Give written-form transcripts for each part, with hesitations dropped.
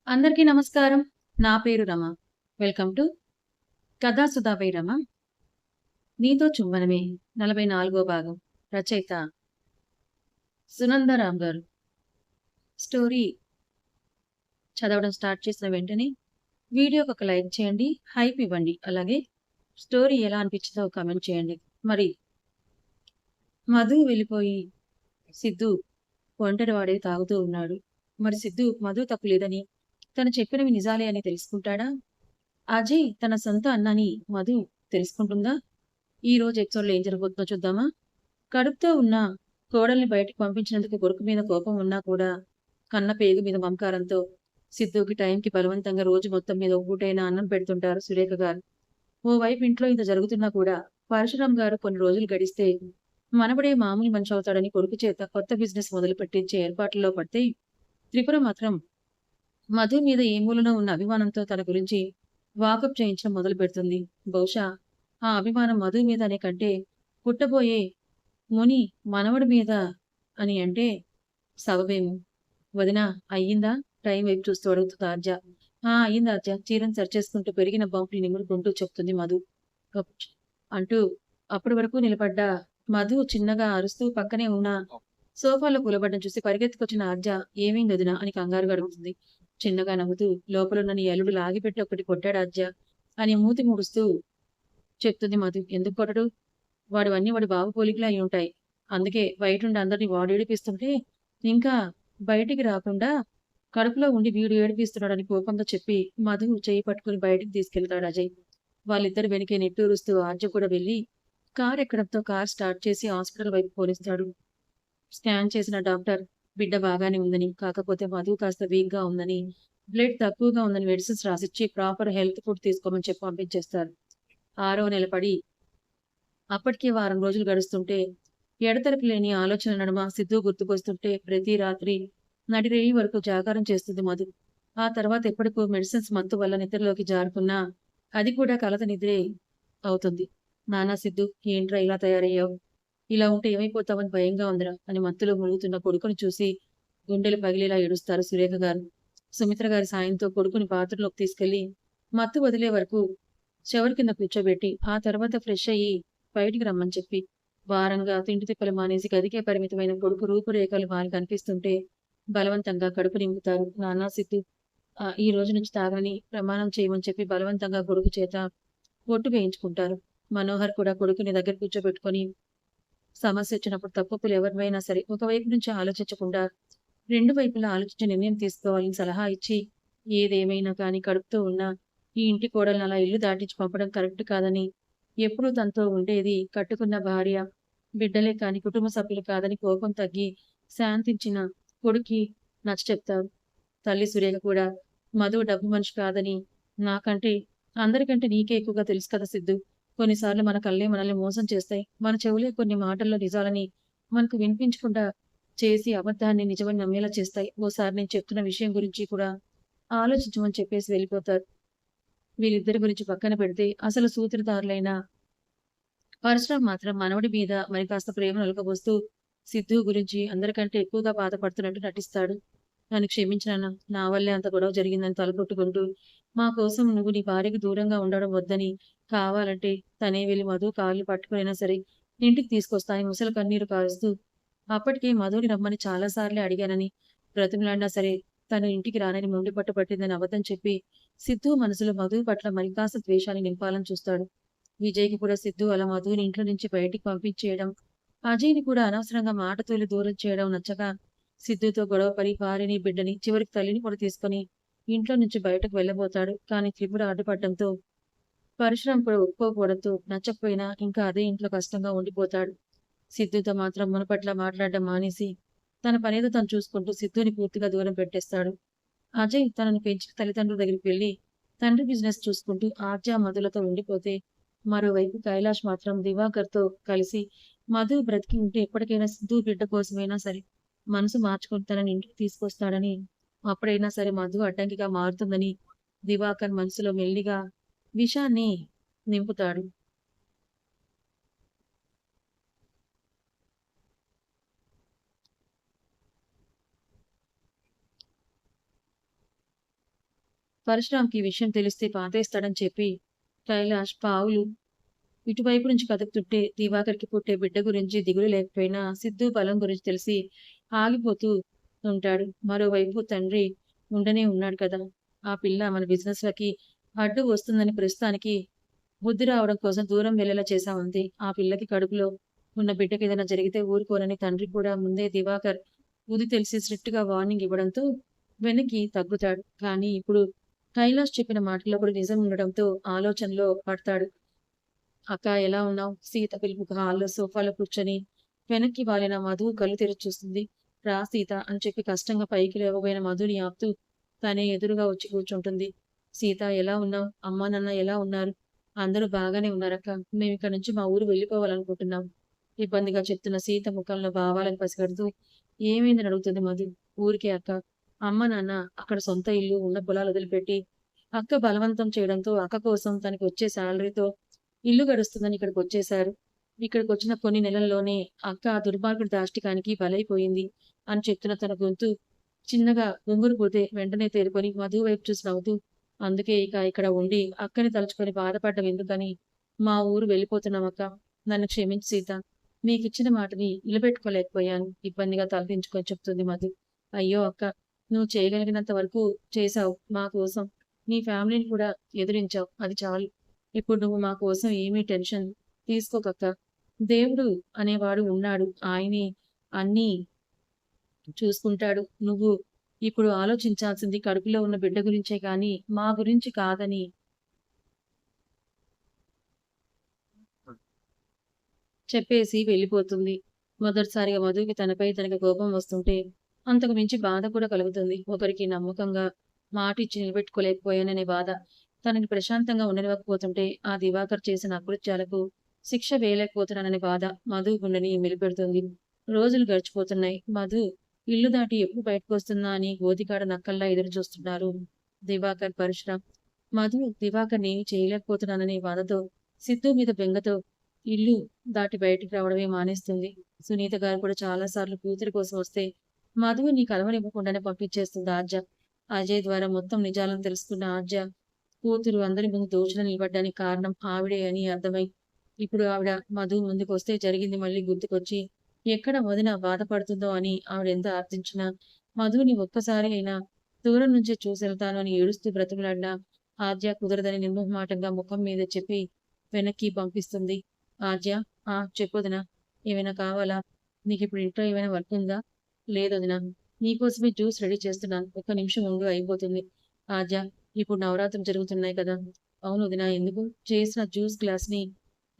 అందరికీ నమస్కారం. నా పేరు రమ. వెల్కమ్ టు కథా సుధాపై రమ. నీతో చుంబనమే 44వ భాగం. రచయిత సునందరాం గారు. స్టోరీ చదవడం స్టార్ట్ చేసిన వెంటనే వీడియోకి ఒక లైక్ చేయండి, హైప్ ఇవ్వండి. అలాగే స్టోరీ ఎలా అనిపించిందో కామెంట్ చేయండి. మరి మధు వెళ్ళిపోయి సిద్ధు ఒంటరివాడే తాగుతూ ఉన్నాడు. మరి సిద్ధు మధు తప్పు లేదని, తను చెప్పినవి నిజాలే అని తెలుసుకుంటాడా? అజయ్ తన సొంత అన్నని మధు తెలుసుకుంటుందా? ఈ రోజు ఎపిసోడ్‌లో ఏం జరగబోతుందో చూద్దామా? కడుపుతో ఉన్న కోడల్ని బయటికి పంపించినందుకు కొడుకు మీద కోపం ఉన్నా కూడా, కన్న పేగు మీద మమకారంతో సిద్ధుకి టైంకి బలవంతంగా రోజు మొత్తం మీద ఒక పూటైనా అన్నం పెడుతుంటారు సురేఖ గారు. ఓవైపు ఇంట్లో ఇంత జరుగుతున్నా కూడా పరశురామ్ గారు కొన్ని రోజులు గడిస్తే మనవడే మామూలు మనిషి అవుతాడని కొడుకు చేత కొత్త బిజినెస్ మొదలు పెట్టించే ఏర్పాట్లలో పడితే, త్రిపుర మాత్రం మధు మీద ఏ మూలన ఉన్న అభిమానంతో తన గురించి వాకప్ చేయించడం మొదలుపెడుతుంది. బహుశా ఆ అభిమానం మధు మీద అనే కంటే పుట్టబోయే ముని మనవడి మీద అని అంటే సబబేమో. వదినా అయ్యిందా? టైం వైపు చూస్తూ అడుగుతుంది ఆర్జ. అయ్యింది ఆర్జ. చీరను సరిచేసుకుంటూ పెరిగిన బంపుని నిమురుకుంటూ చెప్తుంది మధు. గప్ అంటూ అప్పటి వరకు నిలబడ్డ మధు చిన్నగా అరుస్తూ పక్కనే ఉన్న సోఫాలో కూలబడ్డం చూసి పరిగెత్తుకొచ్చిన ఆర్జ ఏమైంది వదినా అని కంగారుగా అడుగుతుంది. చిన్నగా నవ్వుతూ లోపలున్న నీ అల్లుడు లాగిపెట్టి ఒకటి కొట్టాడు ఆర్జ అని మూతి ముడుస్తూ చెప్తుంది మధు. ఎందుకు కొట్టడు? వాడివన్నీ వాడి బావ పోలికలే అయ్యుంటాయి. అందుకే బయటుండి అందరిని వాడు ఏడిపిస్తుంటే, ఇంకా బయటికి రాకుండా కడుపులో ఉండి వీడు ఏడిపిస్తున్నాడని కోపంతో చెప్పి, మధు చెయ్యి పట్టుకుని బయటికి తీసుకెళ్తాడు అజయ్. వాళ్ళిద్దరు వెనకే నిట్టూరుస్తూ ఆర్య కూడా వెళ్లి, కారు ఎక్కడంతో కార్ స్టార్ట్ చేసి హాస్పిటల్ వైపు పోనిస్తాడు. స్కాన్ చేసిన డాక్టర్ బిడ్డ బాగానే ఉందని, కాకపోతే మధు కాస్త వీక్ గా ఉందని, బ్లడ్ తక్కువగా ఉందని మెడిసిన్స్ రాసిచ్చి ప్రాపర్ హెల్త్ ఫుడ్ తీసుకోమని చెప్పి పంపించేస్తారు. 6వ నెల పడి అప్పటికే వారం రోజులు గడుస్తుంటే, ఎడతెరపి లేని ఆలోచనల నడుమ సిద్ధు గుర్తుకొస్తుంటే ప్రతి రాత్రి నడిరేయి వరకు జాగారం చేస్తుంది మధు. ఆ తర్వాత ఎప్పటికో మెడిసిన్స్ మత్తు వల్ల నిద్రలోకి జారుకున్నా, అది కూడా కలత నిద్రే అవుతుంది. నాన్నా సిద్ధు, ఏంట్రా ఇలా తయారయ్యావు? ఇలా ఉంటే ఏమైపోతావని భయంగా ఉందిరా అని మత్తులో మునుగుతున్న కొడుకుని చూసి గుండెలు పగిలేలా ఏడుస్తారు సురేఖ గారు. సుమిత్ర గారి సాయంతో కొడుకుని బాత్రూంలోకి తీసుకెళ్లి మత్తు వదిలే వరకు షవర్ కింద కూర్చోబెట్టి, ఆ తర్వాత ఫ్రెష్ అయ్యి బయటికి రమ్మని చెప్పి, భారంగా తిండి తిప్పలు మానేసి గదికే పరిమితమైన కొడుకు రూపురేఖలు వారికి కనిపిస్తుంటే బలవంతంగా కడుపు నింపుతారు. నాన్నా సిద్ధు, ఈ రోజు నుంచి తాగని ప్రమాణం చేయమని చెప్పి బలవంతంగా కొడుకు చేత ఒట్టు వేయించుకుంటారు. మనోహర్ కూడా కొడుకుని దగ్గర కూర్చోబెట్టుకొని సమస్య వచ్చినప్పుడు తప్పులు ఎవరివైనా సరే ఒకవైపు నుంచి ఆలోచించకుండా రెండు వైపులా ఆలోచించి నిర్ణయం తీసుకోవాలని సలహా ఇచ్చి, ఏదేమైనా కానీ కడుపుతో ఉన్న ఈ ఇంటి కోడల్ని అలా ఇల్లు దాటించి పంపడం కరెక్ట్ కాదని, ఎప్పుడూ తనతో ఉండేది కట్టుకున్న భార్య, బిడ్డలే కాని కుటుంబ సభ్యులు కాదని కోపం తగ్గి శాంతించిన కొడుక్కి నచ్చచెప్తారు. తల్లి సురేఖ కూడా మధు డబ్బు మనిషి కాదని, నాకంటే అందరికంటే నీకే ఎక్కువగా తెలుసు కదా సిద్ధు. కొన్నిసార్లు మన కళ్ళే మనల్ని మోసం చేస్తాయి. మన చెవులే కొన్ని మాటల్లో నిజాలని మనకు వినిపించకుండా చేసి అబద్ధాన్ని నిజమని నమ్మేలా చేస్తాయి. ఓసారి నేను చెప్తున్న విషయం గురించి కూడా ఆలోచించమని చెప్పేసి వెళ్ళిపోతారు. వీళ్ళిద్దరి గురించి పక్కన పెడితే అసలు సూత్రధారులైన పరశురాం మాత్రం మనవడి మీద మరి కాస్త ప్రేమను ఒలకబోస్తూ సిద్ధు గురించి అందరికంటే ఎక్కువగా బాధపడుతున్నట్టు నటిస్తాడు. నన్ను క్షమించనన్నా, నా వల్లే అంత గొడవ జరిగిందని తలకొట్టుకుంటూ, మా కోసం నువ్వు నీ భార్యకి దూరంగా ఉండడం వద్దని, కావాలంటే తనే వెళ్లి మధు కాళ్ళు పట్టుకునైనా సరే ఇంటికి తీసుకొస్తా అని ముసలి కన్నీరు కారుస్తూ, అప్పటికే మధుని రమ్మని చాలా సార్లే అడిగానని బ్రతిమలాడినా సరే తను ఇంటికి రానని మొండి పట్టు పట్టిందని అబద్ధం చెప్పి, సిద్ధు మనసులో మధు పట్ల మరికాస్త ద్వేషాన్ని నింపాలని చూస్తాడు. విజయ్‌కి కూడా సిద్ధు అలా మధుని ఇంట్లో నుంచి బయటికి పంపించేయడం, అజయ్‌ని కూడా అనవసరంగా మాట తూలి దూరం చేయడం నచ్చక, సిద్ధుతో గొడవపడి భార్యని, బిడ్డని చివరికి తల్లిని కూడా తీసుకొని ఇంట్లో నుంచి బయటకు వెళ్ళబోతాడు. కానీ త్రిపుర అడ్డుపడడంతో, పరశురాం కూడా ఒప్పుకోకపోవడంతో నచ్చకపోయినా ఇంకా అదే ఇంట్లో కష్టంగా ఉండిపోతాడు. సిద్ధుతో మాత్రం మునుపట్లా మాట్లాడడం మానేసి, తన పనేదో తను చూసుకుంటూ సిద్ధుని పూర్తిగా దూరం పెట్టేస్తాడు. అజయ్ తనని పెంచిన తల్లిదండ్రుల దగ్గరికి వెళ్లి తండ్రి బిజినెస్ చూసుకుంటూ ఆర్జా మధులతో ఉండిపోతే, మరోవైపు కైలాష్ మాత్రం దివాకర్‌తో కలిసి మధు బ్రతికి ఉంటే ఎప్పటికైనా సిద్ధు బిడ్డ కోసమైనా సరే మనసు మార్చుకొని తనని ఇంటికి తీసుకొస్తాడని, అప్పుడైనా సరే మధు అడ్డంకిగా మారుతుందని దివాకర్ మనసులో మెల్లిగా విషాన్ని నింపుతాడు. పరశురాంకి ఈ విషయం తెలిస్తే పాతేస్తాడని చెప్పి కైలాష్ పావులు ఇటువైపు నుంచి కదుపుతుంటే దివాకర్‌కి పుట్టే బిడ్డ గురించి దిగులు లేకపోయినా సిద్ధు బలం గురించి తెలిసి ఆగిపోతూ ఉంటాడు. మరోవైపు తండ్రి ఉండనే ఉన్నాడు కదా! ఆ పిల్ల మన బిజినెస్‌లకి అడ్డు వస్తుందని ప్రస్తుతానికి బుద్ధి రావడం కోసం దూరం వెళ్ళేలా చేశామంతే. ఆ పిల్లకి కడుపులో ఉన్న బిడ్డకేదైనా జరిగితే ఊరుకోనని తండ్రి కూడా ముందే దివాకర్ బుద్ధి తెలిసి స్ట్రిక్ట్‌గా వార్నింగ్ ఇవ్వడంతో వెనక్కి తగ్గుతాడు. కానీ ఇప్పుడు కైలాష్ చెప్పిన మాటల్లో కూడా నిజం ఉండడంతో ఆలోచనలో పడతాడు. అక్క ఎలా ఉన్నావు? సీత పిలుపుకి హాల్‌లో సోఫాలో కూర్చొని వెనక్కి వాలిన మధు కళ్ళు తెరిచి చూస్తుంది. రా సీత అని చెప్పి కష్టంగా పైకి లేవబోయిన మధుని ఆపుతూ తనే ఎదురుగా వచ్చి కూర్చుంటుంది. సీత ఎలా ఉన్నావు? అమ్మా నాన్న ఎలా ఉన్నారు? అందరూ బాగానే ఉన్నారక్క. మేమిక్కడి నుంచి మా ఊరు వెళ్ళిపోవాలనుకుంటున్నాం. ఇబ్బందిగా చెప్తున్న సీత ముఖంలో భావాలను పసిగడుతూ ఏమైందని అడుగుతుంది మధు. ఊరికే అక్క. అమ్మ నాన్న అక్కడ సొంత ఇల్లు ఉన్న పొలాలు వదిలిపెట్టి అక్క బలవంతం చేయడంతో అక్క కోసం తనకి వచ్చే శాలరీతో ఇల్లు గడుస్తుందని ఇక్కడికొచ్చేశారు. ఇక్కడికొచ్చిన కొన్ని నెలల్లోనే అక్క ఆ దుర్మార్గుడి దాష్టికానికి బలైపోయింది అని చెప్తున్న తన గొంతు చిన్నగా బొంగురుపోతే వెంటనే తేరుకొని మధు వైపు చూసి నవ్వుతూ, అందుకే ఇక ఇక్కడ ఉండి అక్కని తలుచుకొని బాధపడ్డం ఎందుకని మా ఊరు వెళ్ళిపోతున్నామక్క. నన్ను క్షమించు సీత. నీకిచ్చిన మాటని నిలబెట్టుకోలేకపోయాను. ఇబ్బందిగా తలదించుకొని చెప్తుంది మధు. అయ్యో అక్క! నువ్వు చేయగలిగినంత వరకు చేశావు మా కోసం. నీ ఫ్యామిలీని కూడా ఎదిరించావు. అది చాలు. ఇప్పుడు నువ్వు మా కోసం ఏమీ టెన్షన్ తీసుకోకక్క. దేవుడు అనేవాడు ఉన్నాడు. ఆయనే అన్నీ చూసుకుంటాడు. నువ్వు ఇప్పుడు ఆలోచించాల్సింది కడుపులో ఉన్న బిడ్డ గురించే కానీ, మా గురించి కాదని చెప్పేసి వెళ్ళిపోతుంది. మొదటిసారిగా మధుకి తనపై తనకి కోపం వస్తుంటే, అంతకు మించి బాధ కూడా కలుగుతుంది. ఒకరికి నమ్మకంగా మాటిచ్చి నిలబెట్టుకోలేకపోయాననే బాధ. తనని ప్రశాంతంగా ఉండనివ్వకపోతుంటే, ఆ దివాకర్ చేసిన అకృత్యాలకు శిక్ష వేయలేకపోతున్నాననే బాధ మధు గుండెని మెలిపెడుతుంది. రోజులు గడిచిపోతున్నాయి. మధు ఇల్లు దాటి ఎప్పుడు బయటకొస్తుందా అని గోతికాడ నక్కల్లా ఎదురు చూస్తున్నారు దివాకర్, పరశురాం. మధు దివాకర్‌ని ఏమి చేయలేకపోతున్నాననే బాధతో, సిద్ధు మీద బెంగతో ఇల్లు దాటి బయటికి రావడమే మానేస్తుంది. సునీత గారు కూడా చాలా సార్లు కూతురి కోసం వస్తే మధుని కలవనివ్వకుండానే పంపించేస్తుంది ఆద్య. అజయ్ ద్వారా మొత్తం నిజాలను తెలుసుకున్న ఆద్య కూతురు అందరి ముందు దోషులు నిలబడ్డానికి కారణం ఆవిడే అని అర్థమై ఇప్పుడు ఆవిడ మధు ముందుకొస్తే జరిగింది మళ్ళీ గుర్తుకొచ్చి ఎక్కడ వదిన బాధపడుతుందో అని ఆవిడెంత ఆర్తించినా మధుని ఒక్కసారి అయినా దూరం నుంచే చూసెళ్తాను అని ఏడుస్తూ బ్రతిమలాడినా ఆద్య కుదరదని నిర్మోహమాటంగా ముఖం మీద చెప్పి వెనక్కి పంపిస్తుంది. ఆద్య చెప్పొదినా. ఏమైనా కావాలా? నీకిప్పుడు ఇంట్లో ఏమైనా వర్క్ ఉందా? లేదొదినా. నీకోసమే జ్యూస్ రెడీ చేస్తున్నాను. ఒక్క నిమిషం ఉండు అయిపోతుంది. ఆద్య ఇప్పుడు నవరాత్రులు జరుగుతున్నాయి కదా! అవును వదినా ఎందుకు? చేసిన జ్యూస్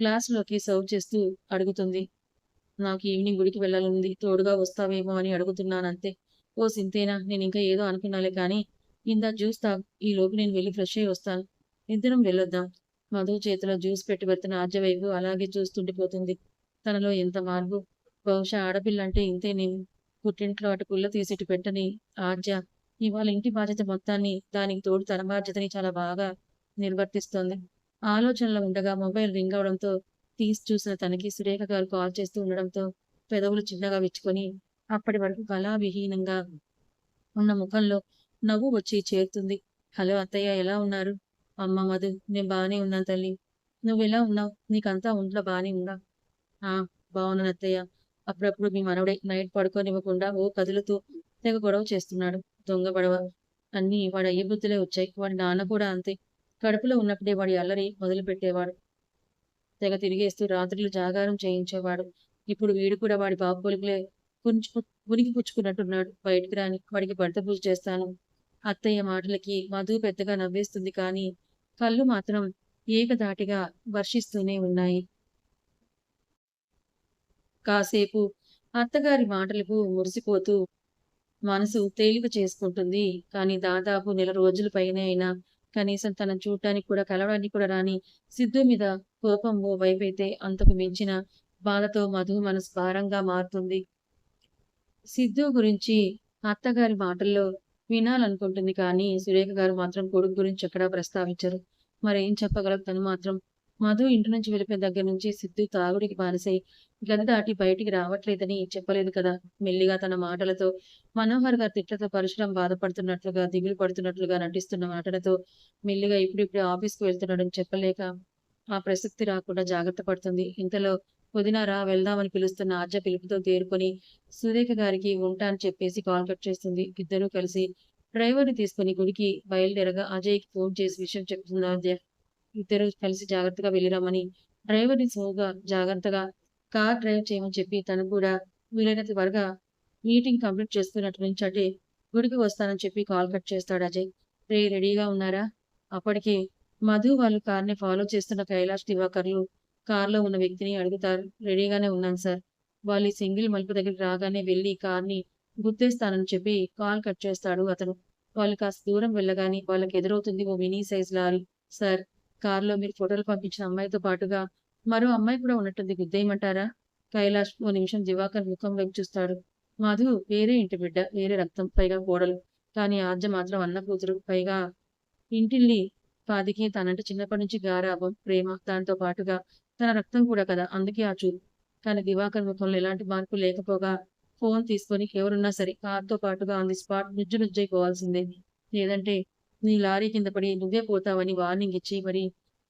గ్లాస్‌లోకి సర్వ్ చేస్తూ అడుగుతుంది. నాకు ఈవినింగ్ గుడికి వెళ్ళాలనుంది. తోడుగా వస్తావేమో అని అడుగుతున్నానంతే. ఓస్ ఇంతేనా? నేనింకా ఏదో అనుకున్నాలే కానీ, ఇందా జ్యూస్ తాగు. ఈలోపు నేను వెళ్లి ఫ్రెష్ అయ్యి వస్తాను. ఇద్దరం వెళ్ళొద్దాం. మధు చేతిలో జ్యూస్ పెట్టి పెడుతున్న ఆద్య వైపు అలాగే చూస్తుండిపోతుంది. తనలో ఎంత మార్పు! బహుశా ఆడపిల్లంటే ఇంతేనేమో! పుట్టింట్లో అటు పుల్ల తీసి ఇటు పెట్టని ఆద్య ఇవాళ ఇంటి బాధ్యత మొత్తాన్ని దానికి తోడు తన బాధ్యతని చాలా బాగా నిర్వర్తిస్తోంది. ఆలోచనలో ఉండగా మొబైల్ రింగ్ అవడంతో తీసి చూసిన తనకి సురేఖ గారు కాల్ చేస్తూ ఉండడంతో పెదవులు చిన్నగా విచ్చుకొని అప్పటి వరకు కళావిహీనంగా ఉన్న ముఖంలో నవ్వు వచ్చి చేరుతుంది. హలో అత్తయ్య ఎలా ఉన్నారు? అమ్మ మధు నేను బానే ఉన్నాను తల్లి. నువ్వెలా ఉన్నావు? నీకంతా ఒంట్లో బానే ఉందా? ఆ! బావున్నాను అత్తయ్య. అప్పుడప్పుడు మీ మనవడే నైట్ పడుకోనివ్వకుండా ఓ కదులుతూ తెగ గొడవ చేస్తున్నాడు. దొంగ బడవ. అన్నీ వాడి అయ్య బుద్ధులే వచ్చాయి. వాడి నాన్న కూడా అంతే. కడుపులో ఉన్నప్పుడే వాడి అల్లరి మొదలుపెట్టేవాడు. తెగ తిరిగేస్తూ రాత్రులు జాగారం చేయించేవాడు. ఇప్పుడు వీడు కూడా వాడి బాబు పోలికలే పుణికి పుచ్చుకున్నట్టున్నాడు. బయటికి రాని వాడికి భర్త పూజ చేస్తాను. అత్తయ్య మాటలకి మధు పెద్దగా నవ్వేస్తుంది కానీ, కళ్ళు మాత్రం ఏకధాటిగా వర్షిస్తూనే ఉన్నాయి. కాసేపు అత్తగారి మాటలకు మురిసిపోతూ మనసు తేలిక చేసుకుంటుంది. కానీ దాదాపు నెల రోజుల పైనే అయినా కనీసం తనని చూడటానికి కూడా కలవడానికి కూడా రాని సిద్ధు మీద కోపం ఓ వైపైతే అంతకు మించిన బాధతో మధు మనసు భారంగా మారుతుంది. సిద్ధు గురించి అత్తగారి మాటల్లో వినాలనుకుంటుంది కానీ సురేఖ గారు మాత్రం కొడుకు గురించి ఎక్కడా ప్రస్తావించరు. మరేం చెప్పగలదు తను మాత్రం. మధు ఇంటి నుంచి వెళ్ళిపోయిన దగ్గర నుంచి సిద్ధు తాగుడికి బానిసై గది దాటి బయటికి రావట్లేదని చెప్పలేదు కదా! మెల్లిగా తన మాటలతో, మనోహర్ గారి తిట్లతో పరశురాం బాధపడుతున్నట్లుగా, దిగులు పడుతున్నట్లుగా నటిస్తున్న మాటలతో మెల్లిగా ఇప్పుడిప్పుడే ఆఫీస్‌కి వెళ్తున్నాడని చెప్పలేక ఆ ప్రసక్తి రాకుండా జాగ్రత్త పడుతుంది. ఇంతలో "వదినా రా వెళ్దామని" పిలుస్తున్న ఆద్య పిలుపుతో తేరుకొని సురేఖ గారికి ఉంటా అని చెప్పేసి కాల్ కట్ చేస్తుంది. ఇద్దరూ కలిసి డ్రైవర్‌ని తీసుకొని గుడికి బయలుదేరగా అజయ్‌కి ఫోన్ చేసి విషయం చెప్తుంది ఆద్య. ఇద్దరూ కలిసి జాగ్రత్తగా వెళ్ళిరమ్మని డ్రైవర్‌ని జాగ్రత్తగా కార్ డ్రైవ్ చేయమని చెప్పి తను కూడా వీలైనంత త్వరగా మీటింగ్ కంప్లీట్ చేసుకున్నట్టు నుంచి అటే గుడికి వస్తానని చెప్పి కాల్ కట్ చేస్తాడు అజయ్. "రేయ్ రెడీగా ఉన్నారా?" అప్పటికి మధు వాళ్ళు కార్‌ని ఫాలో చేస్తున్న కైలాష్, దివాకర్‌లు కార్‌లో ఉన్న వ్యక్తిని అడుగుతారు. "రెడీగానే ఉన్నాను సార్." వాళ్ళు ఈ సింగిల్ మలుపు దగ్గరికి రాగానే వెళ్లి కార్‌ని గుద్దేస్తానని చెప్పి కాల్ కట్ చేస్తాడు అతను. వాళ్ళు కాస్త దూరం వెళ్ళగానే వాళ్ళకెదురవుతుంది ఓ మినీ సైజ్ లారీ. "సార్ కార్‌లో మీరు ఫోటోలు పంపించిన అమ్మాయితో పాటుగా మరో అమ్మాయి కూడా ఉన్నట్టుంది గుద్దేయమంటారా?" కైలాష్ ఓ నిమిషం దివాకర్ ముఖం వైపు చూస్తాడు. మధు వేరే ఇంటి బిడ్డ, వేరే రక్తం, పైగా కోడలు. కానీ ఆద్య మాత్రం అన్న కూతురు. పైగా ఇంటిల్లి పాదికి తనంటే చిన్నప్పటి నుంచి గారాబం, ప్రేమ. దాంతో పాటుగా తన రక్తం కూడా కదా! అందుకే ఆ చూపు. కానీ దివాకర్ ముఖంలో ఎలాంటి మార్పు లేకపోగా ఫోన్ తీసుకొని ఎవరున్నా సరే కార్‌తో పాటుగా ఆన్ ది స్పాట్ నుజ్జు నుజ్జయిపోవాల్సిందే. లేదంటే నీ లారీ కింద పడి నువ్వే పోతావని వార్నింగ్ ఇచ్చి మరి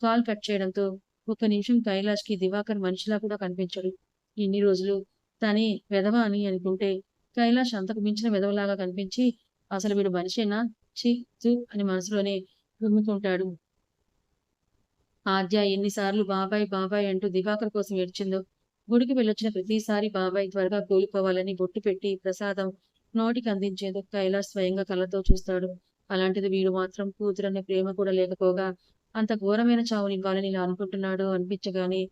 కాల్ కట్ చేయడంతో ఒక్క నిమిషం కైలాష్‌కి దివాకర్ మనిషిలా కూడా కనిపించడు. ఇన్ని రోజులు తనే వెధవ అని అనుకుంటే కైలాష్ అంతకు మించిన వెధవలాగా కనిపించి అసలు వీడు మనిషేనా? ఛీ! థు అని మనసులోనే కుమ్ముకుంటాడు. ఆద్య ఎన్నిసార్లు బాబాయ్ బాబాయ్ అంటూ దివాకర్ కోసం ఏడ్చిందో. గుడికి వెళ్ళొచ్చిన ప్రతిసారి బాబాయ్ త్వరగా కోలుకోవాలని బొట్టు పెట్టి ప్రసాదం నోటికి అందించేదో కైలాష్ స్వయంగా కళ్ళతో చూస్తాడు. అలాంటిది వీడు మాత్రం కూతురనే ప్రేమ కూడా లేకపోగా అంత ఘోరమైన చావునివ్వాలని ఇలా అనుకుంటున్నాడు అనిపించగానే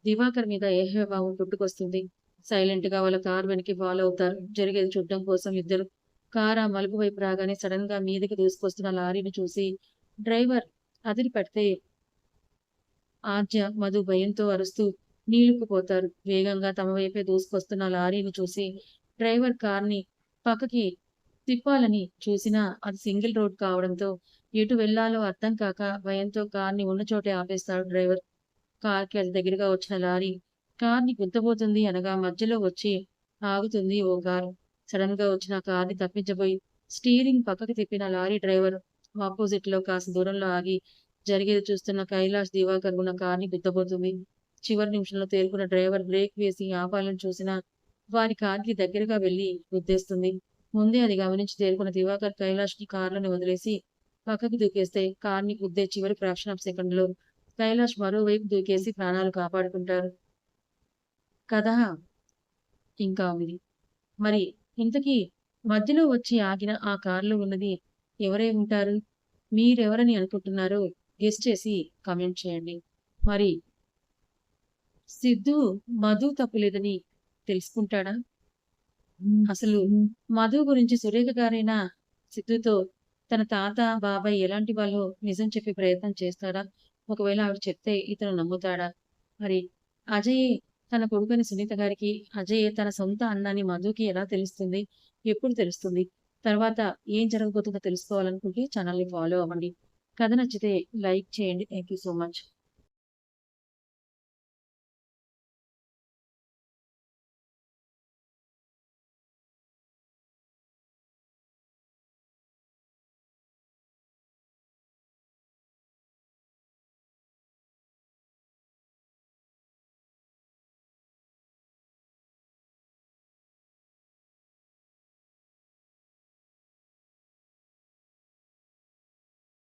దివాకర్ మీద ఏహ్యభావం పుట్టుకొస్తుంది. సైలెంట్ గా వాళ్ళ కారు వెనక్కి ఫాలో అవుతారు. జరిగేది చూడడం కోసం ఇద్దరు. కారు ఆ మలుపు వైపు రాగానే సడన్ గా మీదకి దూసుకొస్తున్న లారీని చూసి డ్రైవర్ అదిరిపడితే ఆద్య, మధు భయంతో అరుస్తూ నీళ్లుకుపోతారు. వేగంగా తమ వైపే దూసుకొస్తున్న లారీని చూసి డ్రైవర్ కార్‌ని పక్కకి తిప్పాలని చూసినా అది సింగిల్ రోడ్ కావడంతో ఎటు వెళ్ళాలో అర్థం కాక భయంతో కార్‌ని ఉన్న చోటే ఆపేస్తాడు డ్రైవర్. కార్‌కి అతి దగ్గరగా వచ్చిన లారీ కార్‌ని గుద్దబోతుంది అనగా మధ్యలో వచ్చి ఆగుతుంది ఓ కారు. సడెన్‌గా వచ్చిన కార్‌ని తప్పించబోయి స్టీరింగ్ పక్కకి తిప్పిన లారీ డ్రైవర్ ఆపోజిట్‌లో కాస్త దూరంలో ఆగి జరిగేది చూస్తున్న కైలాష్, దివాకర్ ఉన్న కార్‌ని గుద్దబోతుంది. చివరి నిమిషంలో తేరుకున్న డ్రైవర్ బ్రేక్ వేసి ఆపాలని చూసినా వారి కార్‌కి దగ్గరగా వెళ్లి గుద్దేస్తుంది. ముందే అది గమనించి తేరుకున్న దివాకర్ కైలాష్‌ని కార్‌లోనే వదిలేసి పక్కకి దూకేస్తే కార్‌ని గుద్దే చివరి ఫ్రాక్షన్ ఆఫ్ సెకండ్‌లో కైలాష్ మరోవైపు దూకేసి ప్రాణాలు కాపాడుకుంటారు. కథ ఇంకా ఉంది. మరి ఇంతకీ మధ్యలో వచ్చి ఆగిన ఆ కార్‌లో ఉన్నది ఎవరై ఉంటారు? మీరెవరని అనుకుంటున్నారో గెస్ చేసి కామెంట్ చేయండి. మరి సిద్ధు మధు తప్పు లేదని తెలుసుకుంటాడా? అసలు మధు గురించి సురేఖ గారైనా సిద్ధుతో తన తాత, బాబాయ్ ఎలాంటి వాళ్ళో నిజం చెప్పే ప్రయత్నం చేస్తాడా? ఒకవేళ ఆవిడ చెప్తే ఇతను నమ్ముతాడా? మరి అజయ్ తన కొడుకని సునీత గారికి, అజయ్ తన సొంత అన్న అని మధుకి ఎలా తెలుస్తుంది? ఎప్పుడు తెలుస్తుంది? తర్వాత ఏం జరగబోతుందో తెలుసుకోవాలనుకుంటే ఛానెల్‌ని ఫాలో అవ్వండి. కథ నచ్చితే లైక్ చేయండి. Thank you so much.